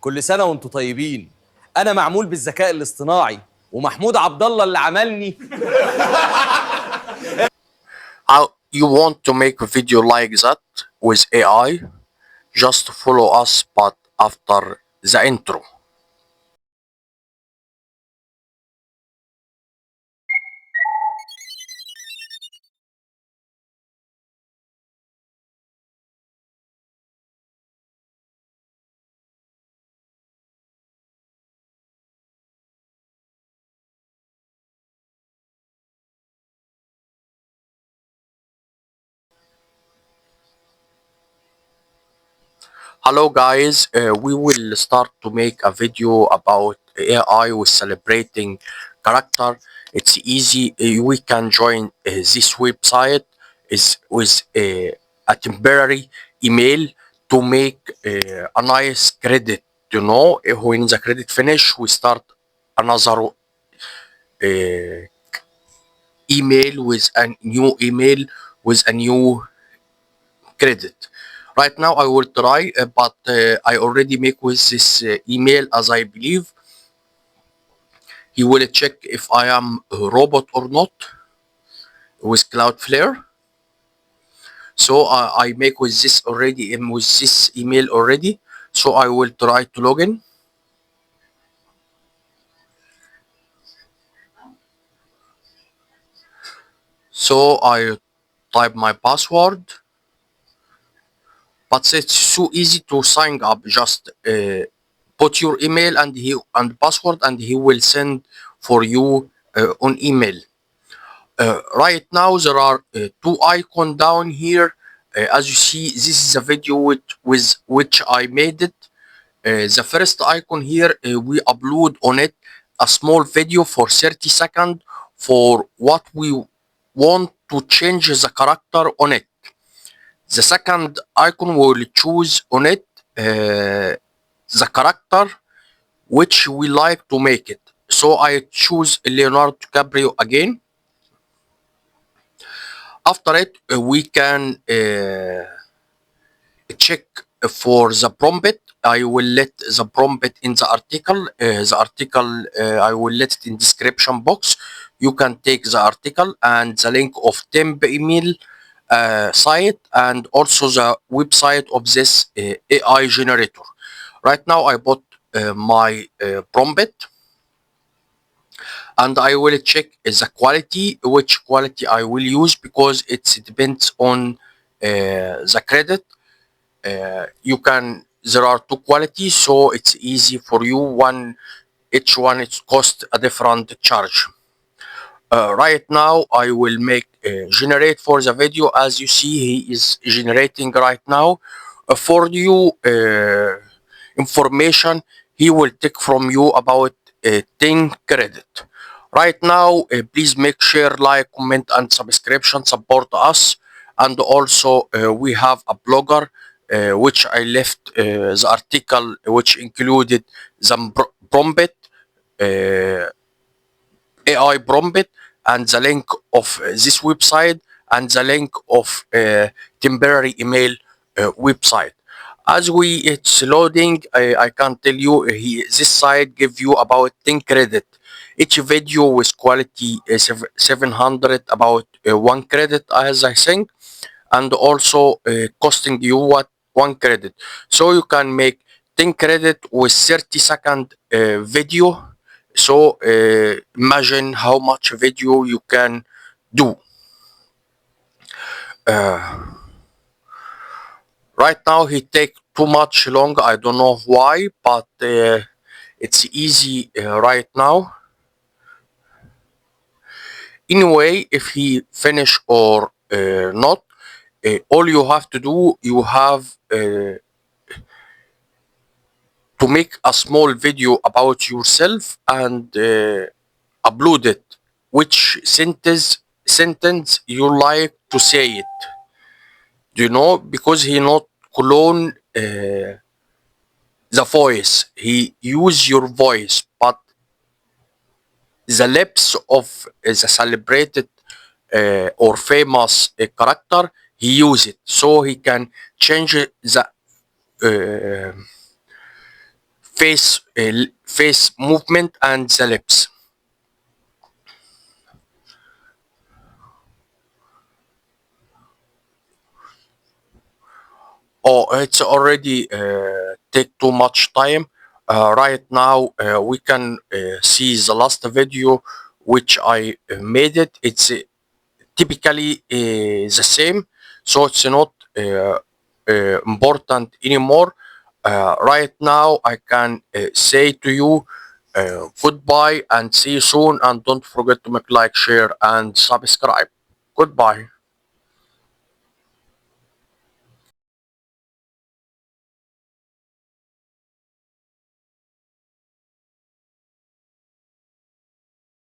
كل سنة وانتوا طيبين. أنا معمول بالذكاء الاصطناعي ومحمود عبد الله اللي عملني. How you want to make a video like that with AI? Just follow us but after the intro. Hello guys, we will start to make a video about AI with celebrating character. It's easy. We can join this website is with a temporary email to make a nice credit. You know, when the credit finish, we start another email with a new email with a new credit. Right now I will try, but I already make with this email, as I believe he will check if I am a robot or not with Cloudflare. So I make with this already, with this email already. So I will try to log in. So I type my password, but it's so easy to sign up. Just put your email and password, and he will send for you on email. Right now there are two icons down here. As you see, this is a video with which I made it. The first icon here, we upload on it a small video for 30 seconds for what we want to change the character on it. The second icon will choose on it the character which we like to make it. So I choose Leonardo DiCaprio again. After it, we can check for the prompt. I will let the prompt in the article. I will let it in description box. You can take the article and the link of temp email site and also the website of this AI generator. Right now I put my prompt, and I will check the quality, which quality I will use, because it depends on the credit. There are two qualities, so it's easy for you. Each one it costs a different charge. Right now I will make generate for the video. As you see, he is generating right now. For you information, he will take from you about 10 credit. Right now, please make share, like, comment, and subscription. Support us. And also, we have a blogger, which I left the article, which included the prompt, AI prompt, and the link of this website, and the link of temporary email website. As it's loading, I can tell you this site give you about 10 credit. Each video with quality 700, about 1 credit, as I think, and also costing you one credit. So you can make 10 credit with 30-second video. So imagine how much video you can do. Right now he take too much long. I don't know why, but it's easy right now. Anyway, if he finish or not, all you have to do, you have to make a small video about yourself and upload it. Which sentence you like to say it? Do you know? Because he not clone the voice. He use your voice, but the lips of the celebrated or famous character, he use it, so he can change the face movement and the lips. Oh, it's already take too much time. Right now, we can see the last video which I made it. It's typically the same, so it's not important anymore. Right now, I can say to you goodbye and see you soon, and don't forget to make like, share, and subscribe. Goodbye.